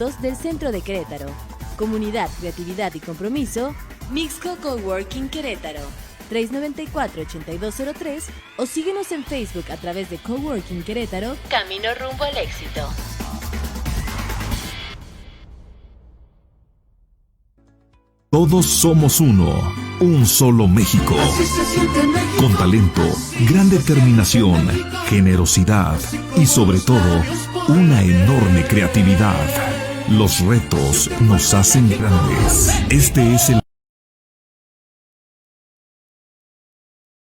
Del Centro de Querétaro. Comunidad, creatividad y compromiso. Mixco Coworking Querétaro. 394-8203 o síguenos en Facebook a través de Coworking Querétaro. Camino rumbo al éxito. Todos somos uno, un solo México. Con talento, gran determinación, generosidad y sobre todo, una enorme creatividad. Los retos nos hacen grandes. Este es el...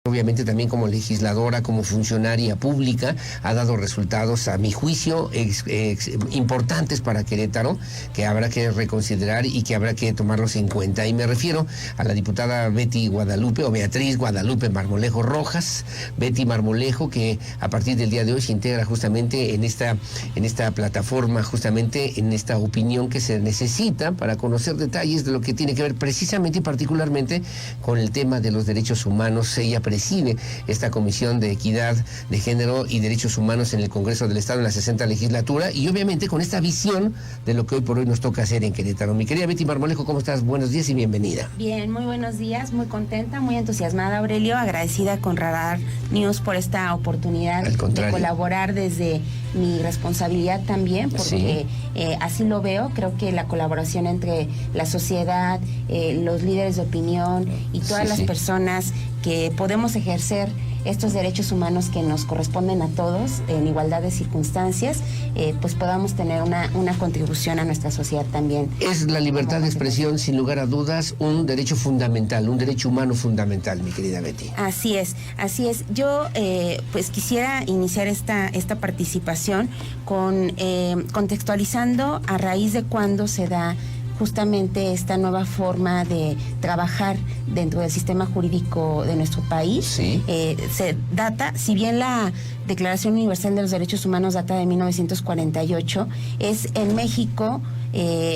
Obviamente también como legisladora, como funcionaria pública, ha dado resultados, a mi juicio, importantes para Querétaro, que habrá que reconsiderar y que habrá que tomarlos en cuenta. Y me refiero a la diputada Betty Guadalupe, o Beatriz Guadalupe Marmolejo Rojas, Betty Marmolejo, que a partir del día de hoy se integra justamente en esta plataforma, justamente en esta opinión que se necesita para conocer detalles de lo que tiene que ver precisamente y particularmente con el tema de los derechos humanos. Ella preside esta Comisión de Equidad de Género y Derechos Humanos en el Congreso del Estado en la 60ª legislatura y obviamente con esta visión de lo que hoy por hoy nos toca hacer en Querétaro. Mi querida Betty Marmolejo, ¿cómo estás? Buenos días y bienvenida. Bien, muy buenos días, muy contenta, muy entusiasmada, Aurelio, agradecida con Radar News por esta oportunidad de colaborar desde mi responsabilidad también, porque así lo veo. Creo que la colaboración entre la sociedad, los líderes de opinión y todas las personas que podemos ejercer estos derechos humanos que nos corresponden a todos en igualdad de circunstancias, pues podamos tener una contribución a nuestra sociedad también. Es la libertad de expresión, sin lugar a dudas, un derecho fundamental, un derecho humano fundamental, mi querida Betty. Así es, así es. Yo pues quisiera iniciar esta participación con contextualizando a raíz de cuándo se da justamente esta nueva forma de trabajar dentro del sistema jurídico de nuestro país. Se data, si bien la Declaración Universal de los Derechos Humanos data de 1948, es en México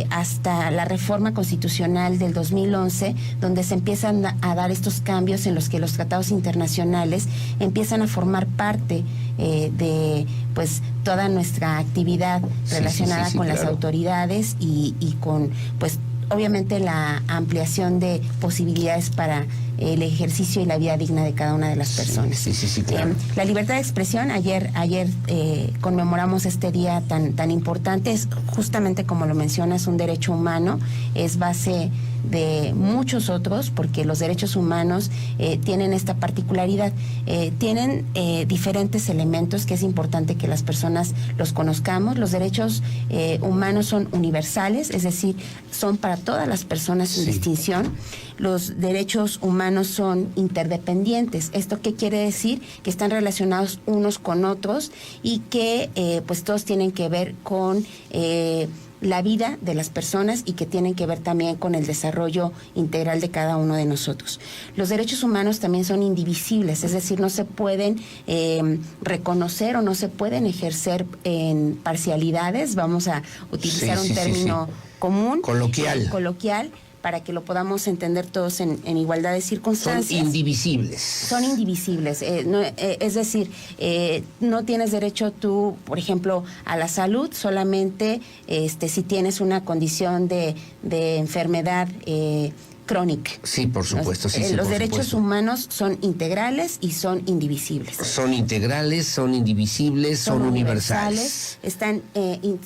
hasta la reforma constitucional del 2011, donde se empiezan a dar estos cambios en los que los tratados internacionales empiezan a formar parte de pues toda nuestra actividad relacionada con las autoridades y con pues obviamente la ampliación de posibilidades para el ejercicio y la vida digna de cada una de las personas. Claro. La libertad de expresión, ayer conmemoramos este día tan importante, es justamente como lo mencionas, un derecho humano, es base de muchos otros, porque los derechos humanos tienen esta particularidad, tienen diferentes elementos que es importante que las personas los conozcamos. Los derechos humanos son universales, es decir, son para todas las personas sin distinción. Los derechos humanos son interdependientes. ¿Esto qué quiere decir? Que están relacionados unos con otros y que pues todos tienen que ver con la vida de las personas y que tienen que ver también con el desarrollo integral de cada uno de nosotros. Los derechos humanos también son indivisibles, es decir, no se pueden reconocer o no se pueden ejercer en parcialidades. Vamos a utilizar un término común, coloquial, para que lo podamos entender todos en igualdad de circunstancias. Son indivisibles. Son indivisibles. Es decir, no tienes derecho tú, por ejemplo, a la salud solamente si tienes una condición de enfermedad crónica. Sí, por supuesto. Los derechos humanos son integrales y son indivisibles. Son integrales, son indivisibles, son universales.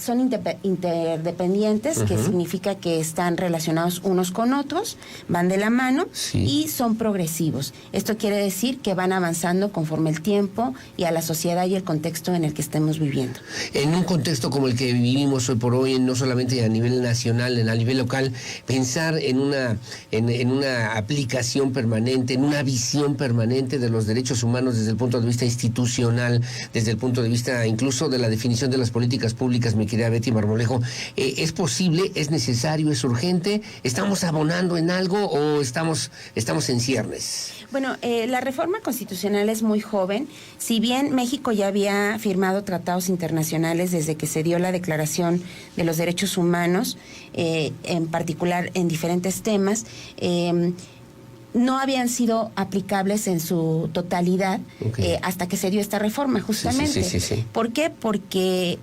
Son interdependientes, que significa que están relacionados unos con otros, van de la mano y son progresivos. Esto quiere decir que van avanzando conforme el tiempo y a la sociedad y el contexto en el que estemos viviendo. En un contexto como el que vivimos hoy por hoy, no solamente a nivel nacional, a nivel local, pensar en una aplicación permanente, en una visión permanente de los derechos humanos desde el punto de vista institucional, desde el punto de vista incluso de la definición de las políticas públicas, mi querida Betty Marmolejo, ¿es posible, es necesario, es urgente? ¿Estamos abonando en algo o estamos en ciernes? Bueno, la reforma constitucional es muy joven. Si bien México ya había firmado tratados internacionales desde que se dio la Declaración de los Derechos Humanos, en particular en diferentes temas, no habían sido aplicables en su totalidad hasta que se dio esta reforma, justamente. Sí. ¿Por qué? Porque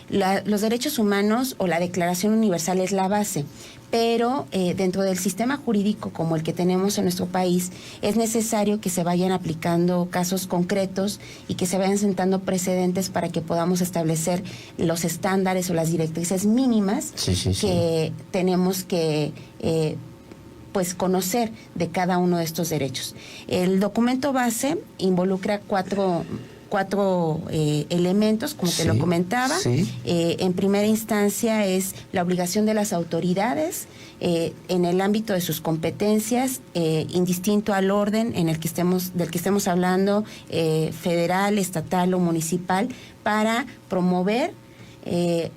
los derechos humanos o la Declaración Universal es la base, pero dentro del sistema jurídico como el que tenemos en nuestro país, es necesario que se vayan aplicando casos concretos y que se vayan sentando precedentes para que podamos establecer los estándares o las directrices mínimas que tenemos que pues conocer de cada uno de estos derechos. El documento base involucra cuatro elementos, como te lo comentaba. En primera instancia es la obligación de las autoridades en el ámbito de sus competencias, indistinto al orden del que estemos hablando, federal, estatal o municipal, para promover,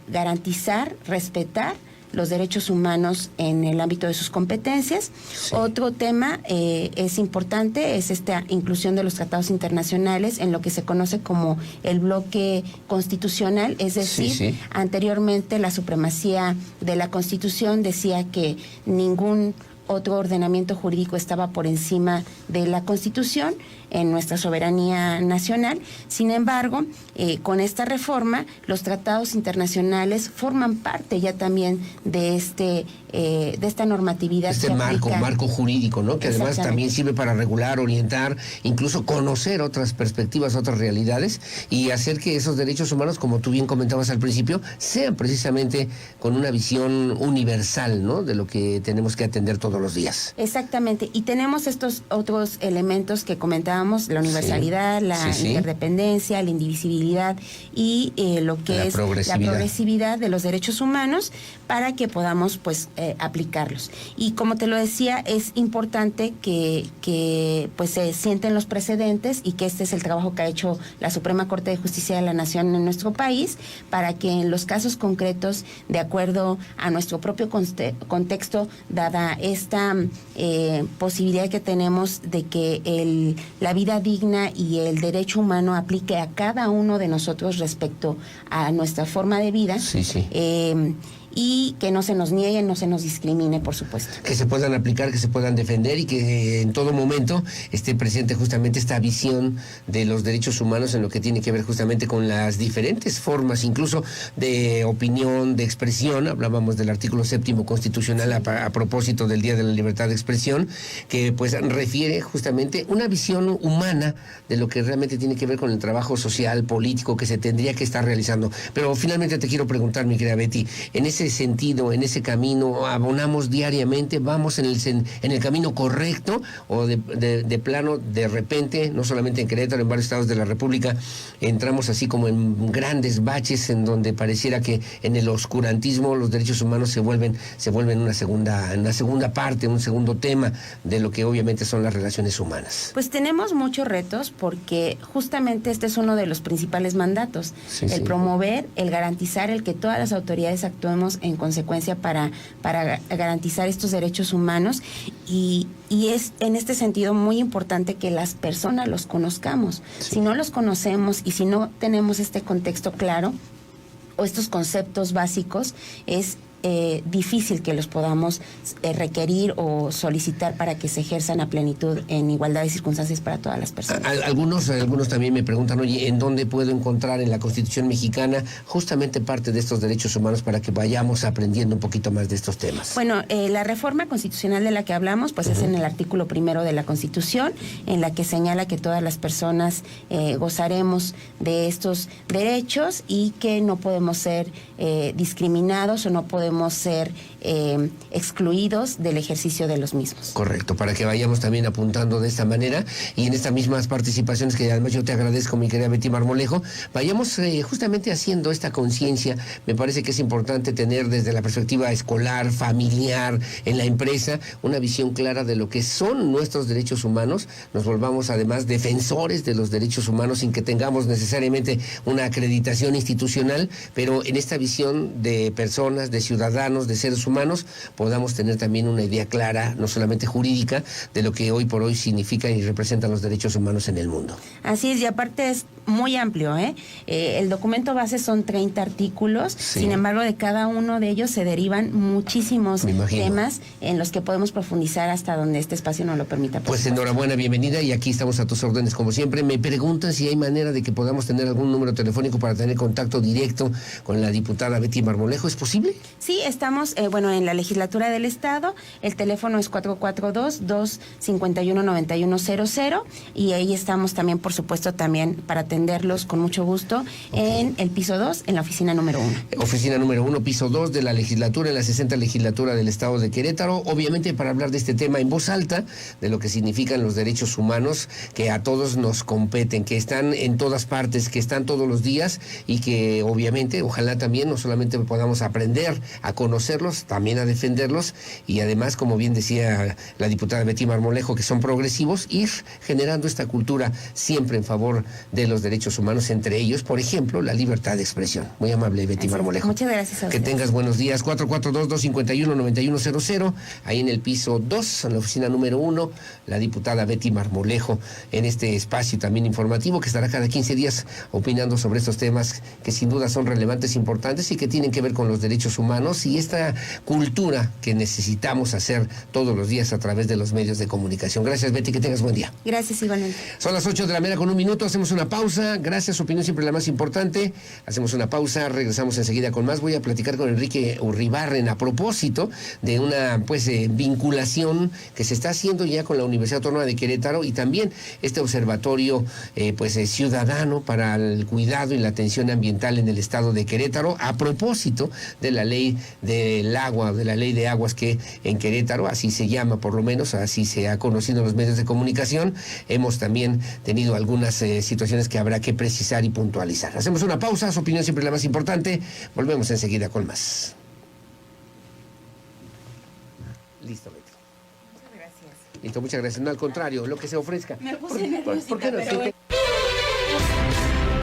garantizar, respetar los derechos humanos en el ámbito de sus competencias. Otro tema es importante, es esta inclusión de los tratados internacionales en lo que se conoce como el bloque constitucional, es decir, anteriormente la supremacía de la Constitución decía que ningún otro ordenamiento jurídico estaba por encima de la Constitución en nuestra soberanía nacional. Sin embargo, con esta reforma, los tratados internacionales forman parte ya también de esta normatividad. Este marco jurídico, ¿no? Que además también sirve para regular, orientar, incluso conocer otras perspectivas, otras realidades, y hacer que esos derechos humanos, como tú bien comentabas al principio, sean precisamente con una visión universal, ¿no? De lo que tenemos que atender todos los días. Exactamente, y tenemos estos otros elementos que comentábamos, la universalidad, la interdependencia, la indivisibilidad y lo que es la progresividad de los derechos humanos, para que podamos pues aplicarlos. Y como te lo decía, es importante que pues se sienten los precedentes, y que este es el trabajo que ha hecho la Suprema Corte de Justicia de la Nación en nuestro país, para que en los casos concretos, de acuerdo a nuestro propio contexto, dada esta posibilidad que tenemos de que la vida digna y el derecho humano aplique a cada uno de nosotros respecto a nuestra forma de vida, y que no se nos niegue, no se nos discrimine, por supuesto. Que se puedan aplicar, que se puedan defender, y que en todo momento esté presente justamente esta visión de los derechos humanos en lo que tiene que ver justamente con las diferentes formas, incluso de opinión, de expresión. Hablábamos del artículo 7º constitucional a propósito del Día de la Libertad de Expresión, que pues refiere justamente una visión humana de lo que realmente tiene que ver con el trabajo social, político que se tendría que estar realizando. Pero finalmente te quiero preguntar, mi querida Betty, en ese sentido, en ese camino, abonamos diariamente, vamos en el camino correcto, o de plano, de repente, no solamente en Querétaro, en varios estados de la República, entramos así como en grandes baches en donde pareciera que en el oscurantismo los derechos humanos se vuelven una segunda parte, un segundo tema de lo que obviamente son las relaciones humanas? Pues tenemos muchos retos, porque justamente este es uno de los principales mandatos, promover, el garantizar, el que todas las autoridades actuemos en consecuencia para garantizar estos derechos humanos, y es en este sentido muy importante que las personas los conozcamos. Si no los conocemos y si no tenemos este contexto claro o estos conceptos básicos, es difícil que los podamos requerir o solicitar para que se ejerzan a plenitud en igualdad de circunstancias para todas las personas. Algunos también me preguntan, oye, ¿en dónde puedo encontrar en la Constitución mexicana justamente parte de estos derechos humanos para que vayamos aprendiendo un poquito más de estos temas? Bueno, la reforma constitucional de la que hablamos, pues es en el artículo 1 de la Constitución, en la que señala que todas las personas gozaremos de estos derechos, y que no podemos ser discriminados o no podemos ser excluidos del ejercicio de los mismos. Correcto, para que vayamos también apuntando de esta manera, y en estas mismas participaciones, que además yo te agradezco, mi querida Betty Marmolejo, vayamos justamente haciendo esta conciencia. Me parece que es importante tener desde la perspectiva escolar, familiar, en la empresa, una visión clara de lo que son nuestros derechos humanos. Nos volvamos además defensores de los derechos humanos sin que tengamos necesariamente una acreditación institucional, pero en esta visión de personas, de ciudadanos, de seres humanos, podamos tener también una idea clara, no solamente jurídica, de lo que hoy por hoy significan y representan los derechos humanos en el mundo. Así es, y aparte es muy amplio, ¿eh? El documento base son 30 artículos, Sí. sin embargo, de cada uno de ellos se derivan muchísimos Me imagino. temas en los que podemos profundizar hasta donde este espacio nos lo permita. Pues enhorabuena, bienvenida, y aquí estamos a tus órdenes como siempre. Me preguntan si hay manera de que podamos tener algún número telefónico para tener contacto directo con la diputada Betty Marmolejo. ¿Es posible? Sí, estamos, en la legislatura del Estado. El teléfono es 442-251-9100 y ahí estamos también, por supuesto, también para atenderlos con mucho gusto en el piso 2, en la oficina número 1. Oficina número 1, piso 2 de la legislatura, en la 60 legislatura del Estado de Querétaro, obviamente para hablar de este tema en voz alta, de lo que significan los derechos humanos, que a todos nos competen, que están en todas partes, que están todos los días y que obviamente, ojalá también no solamente podamos aprender a conocerlos, también a defenderlos y además, como bien decía la diputada Betty Marmolejo, que son progresivos, ir generando esta cultura siempre en favor de los derechos humanos, entre ellos, por ejemplo, la libertad de expresión. Muy amable, Betty Así es. Marmolejo. Muchas gracias a Que ustedes. tengas buenos días. 442-251-9100, ahí en el piso 2, en la oficina número 1, la diputada Betty Marmolejo, en este espacio también informativo que estará cada 15 días opinando sobre estos temas que sin duda son relevantes, importantes y que tienen que ver con los derechos humanos y esta cultura que necesitamos hacer todos los días a través de los medios de comunicación. Gracias, Betty, que tengas buen día. Gracias, igualmente. Son las 8 de la mañana con 1 minuto, hacemos una pausa. Gracias, su opinión siempre la más importante. Hacemos una pausa, regresamos enseguida con más. Voy a platicar con Enrique Urribarren a propósito de una vinculación que se está haciendo ya con la Universidad Autónoma de Querétaro y también este observatorio ciudadano para el cuidado y la atención ambiental en el estado de Querétaro, a propósito de la ley del agua, de la ley de aguas que en Querétaro, así se llama por lo menos, así se ha conocido en los medios de comunicación. Hemos también tenido algunas situaciones que habrá que precisar y puntualizar. Hacemos una pausa, su opinión siempre la más importante. Volvemos enseguida con más. Listo, Betty. Muchas gracias. Listo, muchas gracias. No, al contrario, lo que se ofrezca. Me puse ¿Por qué nerviosita, no? pero Sí, bueno.